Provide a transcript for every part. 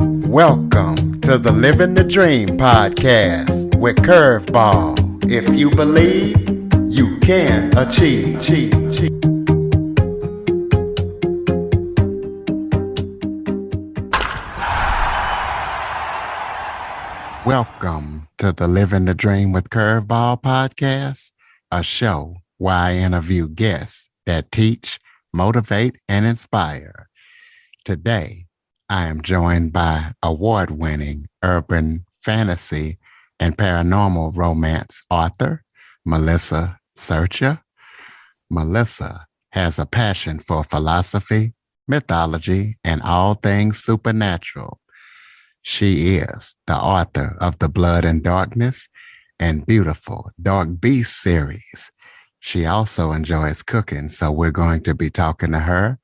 Welcome to the Living the Dream podcast with Curveball. If you believe, you can achieve. Welcome to the Living the Dream with Curveball podcast, a show where I interview guests that teach, motivate, and inspire. Today, I am joined by award-winning urban fantasy and paranormal romance author, Melissa Sercia. Melissa has a passion for philosophy, mythology, and all things supernatural. She is the author of the Blood and Darkness and beautiful Dark Beast series. She also enjoys cooking, so we're going to be talking to her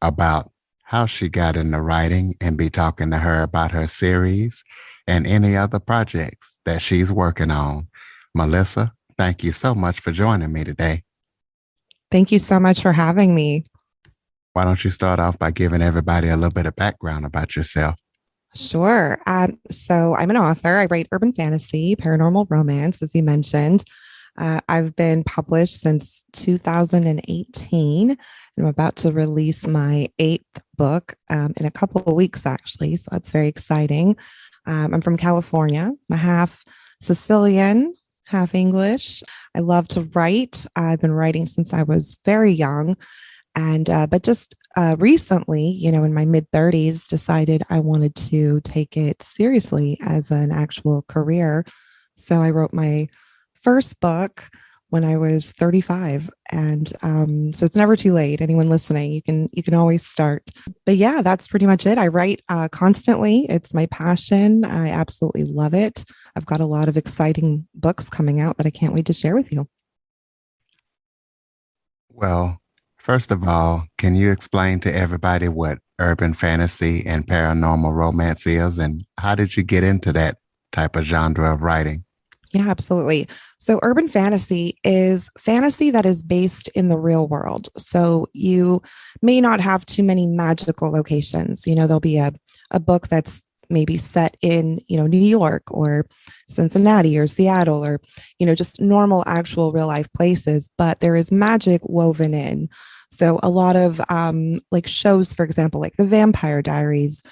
about how she got into writing and be talking to her about her series and any other projects that she's working on. Melissa, thank you so much for joining me today. Thank you so much for having me. Why don't you start off by giving everybody a little bit of background about yourself? Sure. So I'm an author. I write urban fantasy, paranormal romance, as you mentioned. I've been published since 2018. I'm about to release my 8th book in a couple of weeks, actually. So that's very exciting. I'm from California. I'm half Sicilian, half English. I love to write. I've been writing since I was very young. And but just recently, in my mid 30s, decided I wanted to take it seriously as an actual career. So I wrote my first book when I was 35, and so it's never too late. Anyone listening, you can always start. But yeah, that's pretty much it. I write constantly. It's my passion. I absolutely love it. I've got a lot of exciting books coming out that I can't wait to share with you. Well, first of all, can you explain to everybody what urban fantasy and paranormal romance is, and how did you get into that type of genre of writing? Yeah, absolutely. So urban fantasy is fantasy that is based in the real world. So you may not have too many magical locations. There'll be a book that's maybe set in, New York or Cincinnati or Seattle or, just normal, actual real life places, but there is magic woven in. So a lot of like shows, for example, like the Vampire Diaries,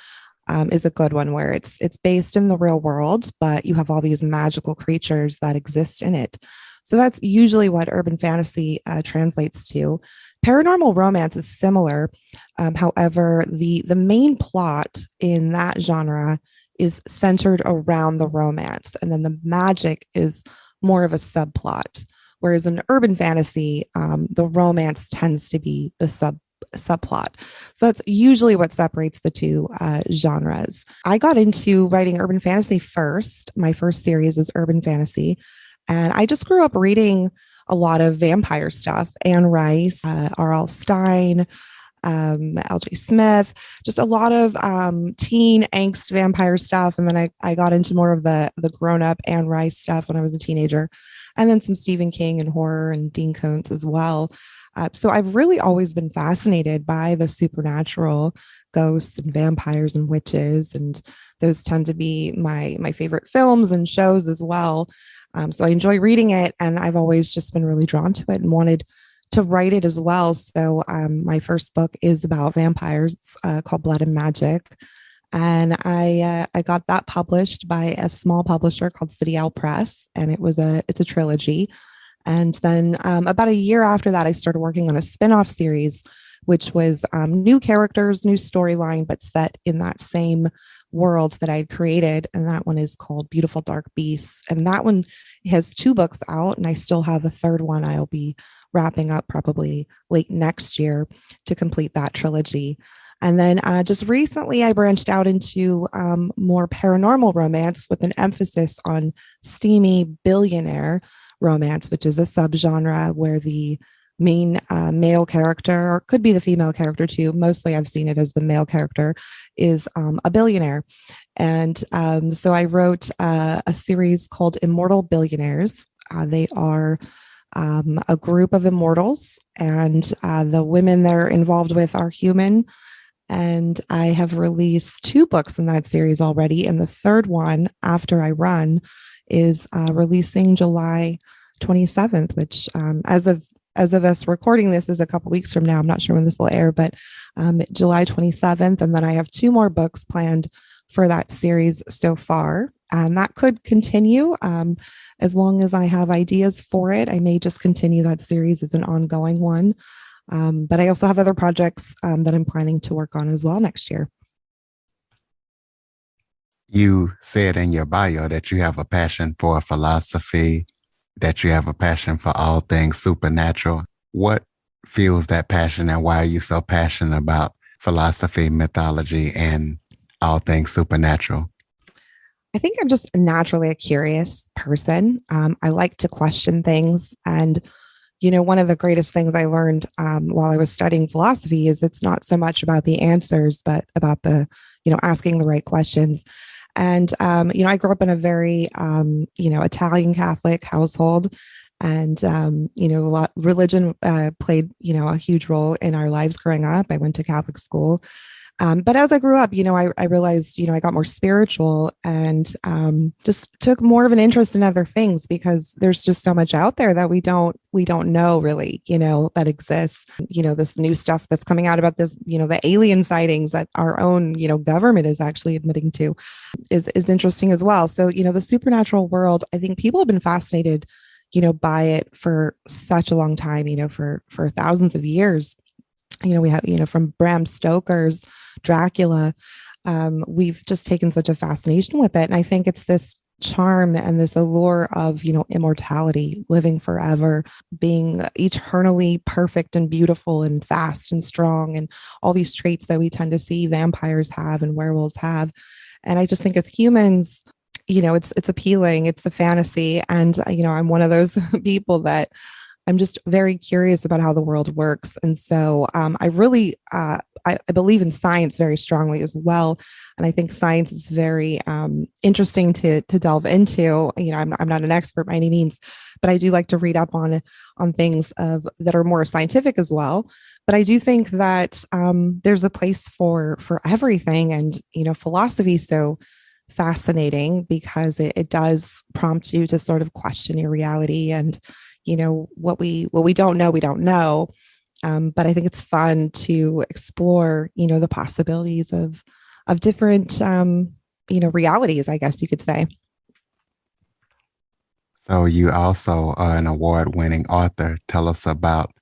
is a good one where it's based in the real world, but you have all these magical creatures that exist in it. So that's usually what urban fantasy translates to. Paranormal romance is similar. However, the main plot in that genre is centered around the romance, and then the magic is more of a subplot. Whereas in urban fantasy, the romance tends to be the subplot. So that's usually what separates the two genres. I got into writing urban fantasy first. My first series was urban fantasy. And I just grew up reading a lot of vampire stuff. Anne Rice, R.L. Stein, L.J. Smith, just a lot of teen angst vampire stuff. And then I got into more of the grown-up Anne Rice stuff when I was a teenager. And then some Stephen King and horror and Dean Koontz as well. So I've really always been fascinated by the supernatural, ghosts and vampires and witches, and those tend to be my favorite films and shows as well. So I enjoy reading it, and I've always just been really drawn to it and wanted to write it as well. So my first book is about vampires, called Blood and Magic, and I got that published by a small publisher called City Owl Press, and it's a trilogy. And then about a year after that, I started working on a spin-off series, which was new characters, new storyline, but set in that same world that I had created. And that one is called Beautiful Dark Beasts. And that one has 2 books out, and I still have a third one I'll be wrapping up probably late next year to complete that trilogy. And then just recently, I branched out into more paranormal romance with an emphasis on steamy billionaire romance, which is a subgenre where the main male character, or could be the female character too, mostly I've seen it as the male character, is a billionaire. And so I wrote a series called Immortal Billionaires. They are a group of immortals, and the women they're involved with are human, And I have released two books in that series already. And the third one, After I Run, is releasing July 27th, which as of us recording this is a couple weeks from now. I'm not sure when this will air, but July 27th. And then I have two more books planned for that series so far. And that could continue as long as I have ideas for it. I may just continue that series as an ongoing one. But I also have other projects that I'm planning to work on as well next year. You said in your bio that you have a passion for philosophy, that you have a passion for all things supernatural. What fuels that passion, and why are you so passionate about philosophy, mythology, and all things supernatural? I think I'm just naturally a curious person. I like to question things. And, one of the greatest things I learned while I was studying philosophy is it's not so much about the answers, but about asking the right questions. And, I grew up in a very, Italian Catholic household. And, religion played, a huge role in our lives growing up. I went to Catholic school. But as I grew up, I realized, I got more spiritual and just took more of an interest in other things because there's just so much out there that we don't know really, that exists. This new stuff that's coming out about this, the alien sightings that our own, government is actually admitting to is interesting as well. So, the supernatural world, I think people have been fascinated, by it for such a long time, for thousands of years. We have, from Bram Stoker's Dracula, we've just taken such a fascination with it. And I think it's this charm and this allure of, immortality, living forever, being eternally perfect and beautiful and fast and strong, and all these traits that we tend to see vampires have and werewolves have. And I just think as humans, it's appealing, it's a fantasy. And, I'm one of those people that I'm just very curious about how the world works. And so I really, I believe in science very strongly as well. And I think science is very interesting to delve into. I'm not an expert by any means, but I do like to read up on things that are more scientific as well. But I do think that there's a place for everything. And, philosophy is so fascinating because it does prompt you to sort of question your reality and what we don't know, we don't know. But I think it's fun to explore, the possibilities of different, realities, I guess you could say. So you also are an award-winning author. Tell us about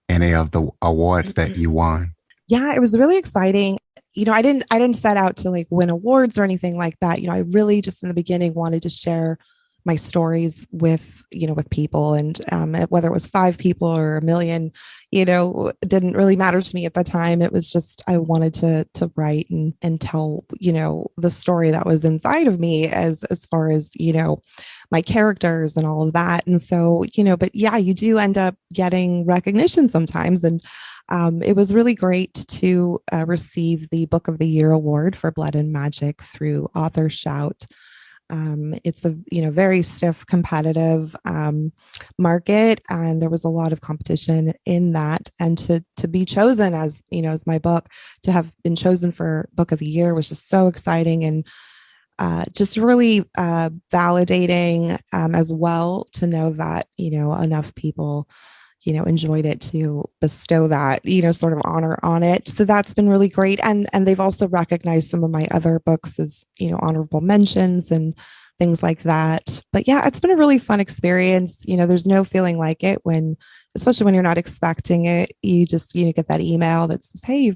any of the awards that you won. Yeah, it was really exciting. I didn't set out to like win awards or anything like that. I really just in the beginning wanted to share my stories with people, and whether it was 5 people or a million, it didn't really matter to me at the time. It was just I wanted to write and tell the story that was inside of me as far as my characters and all of that. And so but yeah, you do end up getting recognition sometimes. And it was really great to receive the Book of the Year award for Blood and Magic through Author Shout. It's a very stiff competitive market, and there was a lot of competition in that. And to be chosen as my book, to have been chosen for Book of the Year was just so exciting, and just really validating as well to know that enough people enjoyed it to bestow that, sort of honor on it. So that's been really great. And they've also recognized some of my other books as, honorable mentions and things like that. But yeah, it's been a really fun experience. There's no feeling like it especially when you're not expecting it. You just, get that email that says, hey,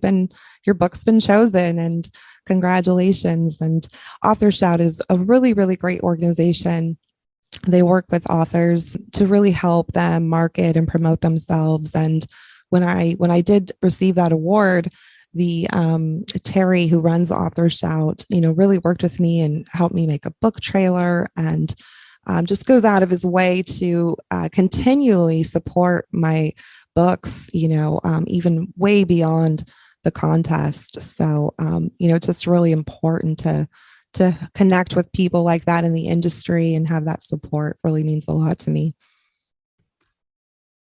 your book's been chosen and congratulations. And Author Shout is a really, really great organization. They work with authors to really help them market and promote themselves. And when I did receive that award, the Terry, who runs Author Shout, really worked with me and helped me make a book trailer, and just goes out of his way to continually support my books, even way beyond the contest. So, it's just really important to connect with people like that in the industry, and have that support really means a lot to me.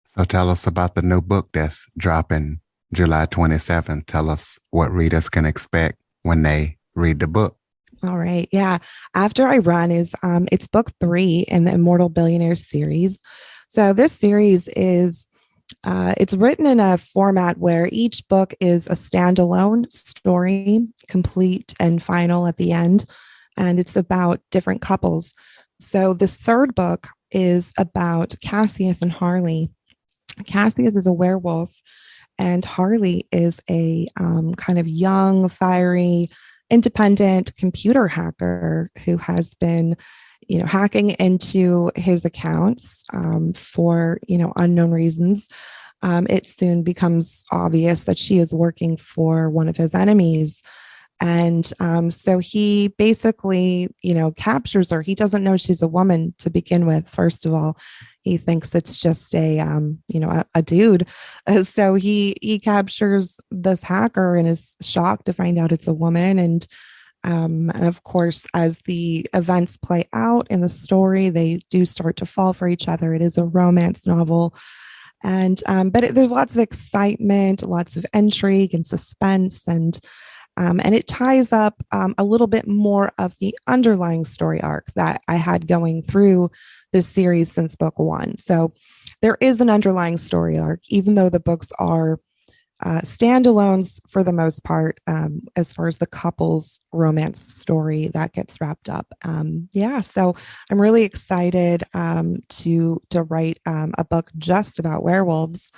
So tell us about the new book that's dropping July 27th. Tell us what readers can expect when they read the book. All right. Yeah. After I Run is it's book 3 in the Immortal Billionaire series. So this series is it's written in a format where each book is a standalone story, complete and final at the end, and it's about different couples. So this third book is about Cassius and Harley. Cassius is a werewolf, and Harley is a kind of young, fiery, independent computer hacker who has been, hacking into his accounts for, unknown reasons. It soon becomes obvious that she is working for one of his enemies. And so he basically, captures her. He doesn't know she's a woman to begin with, first of all. He thinks it's just a dude. So he captures this hacker and is shocked to find out it's a woman. And of course, as the events play out in the story, they do start to fall for each other. It is a romance novel. But there's lots of excitement, lots of intrigue and suspense, and it ties up a little bit more of the underlying story arc that I had going through this series since book 1. So there is an underlying story arc, even though the books are standalones for the most part, as far as the couple's romance story that gets wrapped up. So I'm really excited to write a book just about werewolves.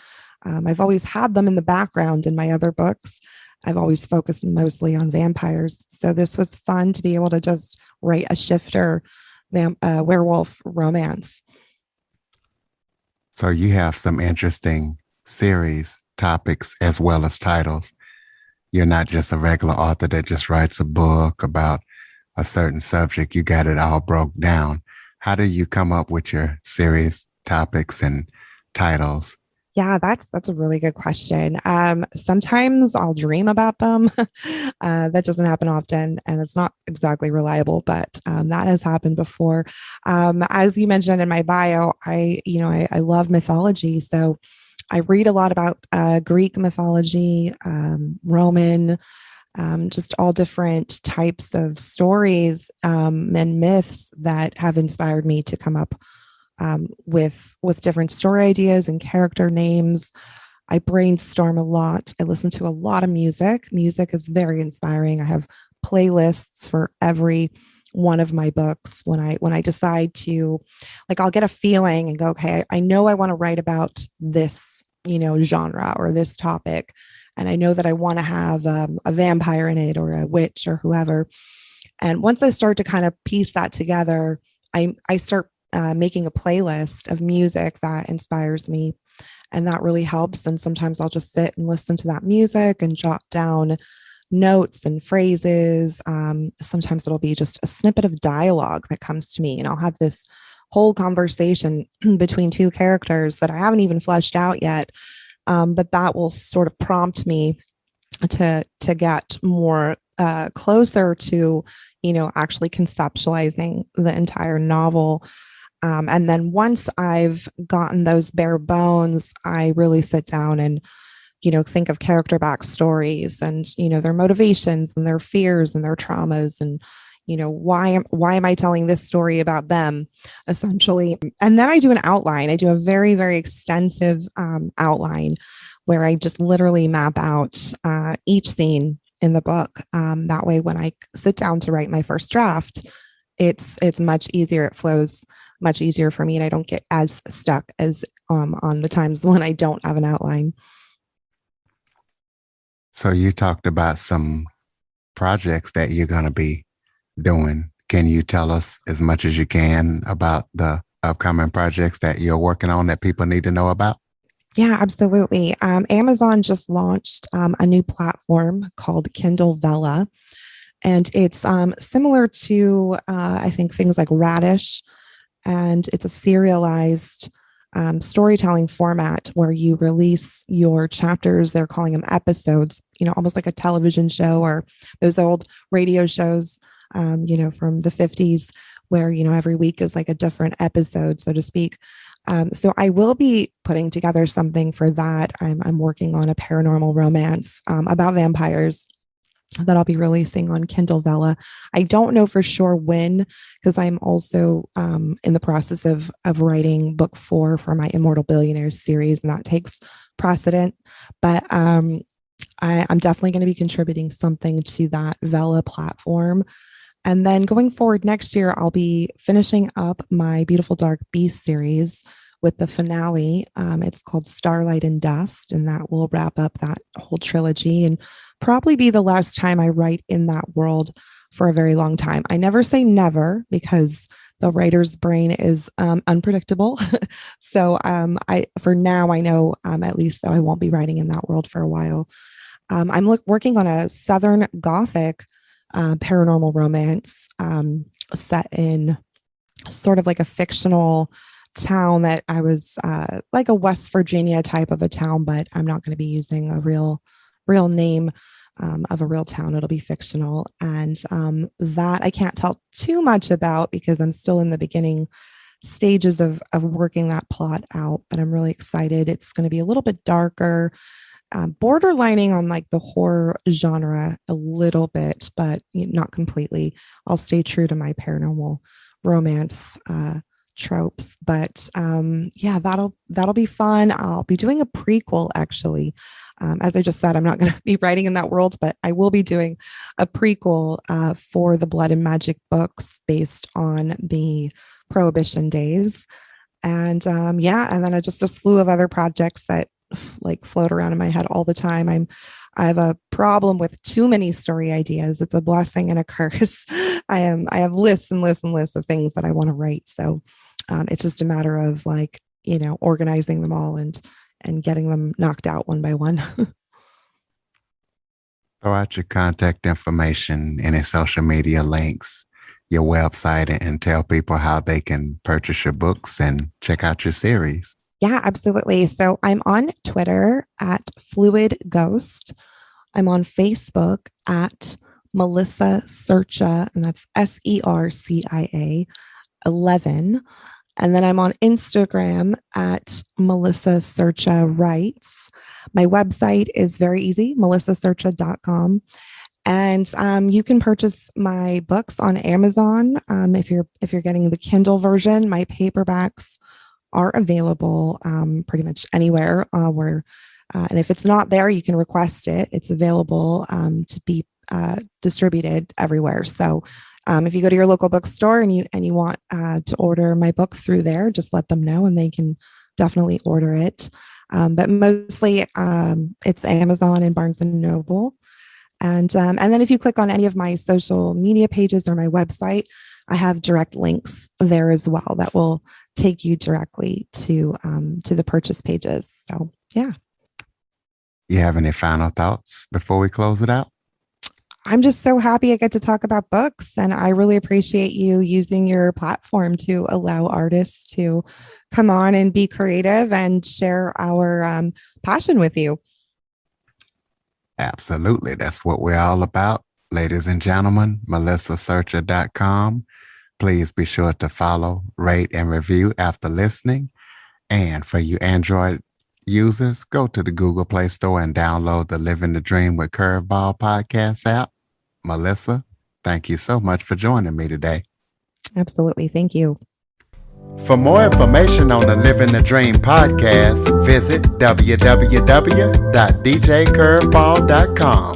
I've always had them in the background in my other books. I've always focused mostly on vampires. So this was fun to be able to just write a shifter werewolf romance. So you have some interesting series topics as well as titles. You're not just a regular author that just writes a book about a certain subject. You got it all broke down. How do you come up with your series topics and titles? Yeah, that's a really good question. Sometimes I'll dream about them. That doesn't happen often, and it's not exactly reliable, but that has happened before. As you mentioned in my bio, I love mythology, so I read a lot about Greek mythology, Roman, just all different types of stories and myths that have inspired me to come up with different story ideas and character names. I brainstorm a lot. I listen to a lot of music. Music is very inspiring. I have playlists for every one of my books. When I decide to, like, I'll get a feeling and go, okay, I know I want to write about this, genre or this topic, and I know that I want to have a vampire in it or a witch or whoever. And once I start to kind of piece that together, I start making a playlist of music that inspires me. And that really helps. And sometimes I'll just sit and listen to that music and jot down notes and phrases. Sometimes it'll be just a snippet of dialogue that comes to me, and I'll have this whole conversation between two characters that I haven't even fleshed out yet. But that will sort of prompt me to get more closer to, actually conceptualizing the entire novel. And then once I've gotten those bare bones, I really sit down and, think of character backstories and, their motivations and their fears and their traumas and, why am I telling this story about them, essentially. And then I do an outline. I do a very, very extensive outline where I just literally map out each scene in the book. That way, when I sit down to write my first draft, it's much easier. It flows much easier for me, and I don't get as stuck as on the times when I don't have an outline. So you talked about some projects that you're going to be doing. Can you tell us as much as you can about the upcoming projects that you're working on that people need to know about? Yeah, absolutely. Amazon just launched a new platform called Kindle Vella, and it's similar to I think things like Radish, and it's a serialized storytelling format where you release your chapters. They're calling them episodes, almost like a television show or those old radio shows, from the 50s, where, every week is like a different episode, so to speak. So I will be putting together something for that. I'm working on a paranormal romance about vampires that I'll be releasing on Kindle Vella. I don't know for sure when, because I'm also in the process of writing book 4 for my Immortal Billionaires series, and that takes precedent. But I'm definitely going to be contributing something to that Vella platform. And then going forward next year, I'll be finishing up my Beautiful Dark Beast series with the finale. It's called Starlight and Dust, and that will wrap up that whole trilogy and probably be the last time I write in that world for a very long time. I never say never because the writer's brain is unpredictable. So I for now I know at least though I won't be writing in that world for a while. I'm working on a Southern Gothic paranormal romance set in sort of like a fictional town that I was like a West Virginia type of a town, but I'm not going to be using a real name of a real town. It'll be fictional. And that I can't tell too much about because I'm still in the beginning stages of working that plot out, but I'm really excited. It's going to be a little bit darker, borderlining on like the horror genre a little bit, but not completely. I'll stay true to my paranormal romance tropes, but yeah, that'll be fun. I'll be doing a prequel actually. As I just said, I'm not going to be writing in that world, but I will be doing a prequel for the Blood and Magic books based on the Prohibition days. And yeah, and then just a slew of other projects that like float around in my head all the time. I have a problem with too many story ideas. It's a blessing and a curse. I have lists and lists and lists of things that I want to write. So it's just a matter of like, organizing them all and getting them knocked out one by one. Throw out your contact information, any social media links, your website, and tell people how they can purchase your books and check out your series. Yeah, absolutely. So I'm on Twitter at Fluid Ghost. I'm on Facebook at Melissa Sercia, and that's Sercia 11. And then I'm on Instagram at Melissa Sercia Writes. My website is very easy, melissasercia.com. And you can purchase my books on Amazon. If you're getting the Kindle version, my paperbacks are available pretty much anywhere where, and if it's not there, you can request it. It's available to be distributed everywhere. So if you go to your local bookstore and you want to order my book through there, just let them know and they can definitely order it. But mostly it's Amazon and Barnes and Noble. And then if you click on any of my social media pages or my website, I have direct links there as well that will take you directly to the purchase pages. So yeah. You have any final thoughts before we close it out? I'm just so happy I get to talk about books, and I really appreciate you using your platform to allow artists to come on and be creative and share our passion with you. Absolutely. That's what we're all about. Ladies and gentlemen, melissasercia.com. Please be sure to follow, rate, and review after listening. And for you Android users, go to the Google Play Store and download the Living the Dream with Curveball podcast app. Melissa, thank you so much for joining me today. Absolutely. Thank you. For more information on the Living the Dream podcast, visit www.djcurveball.com.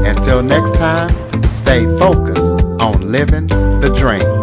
Until next time, stay focused on living the dream.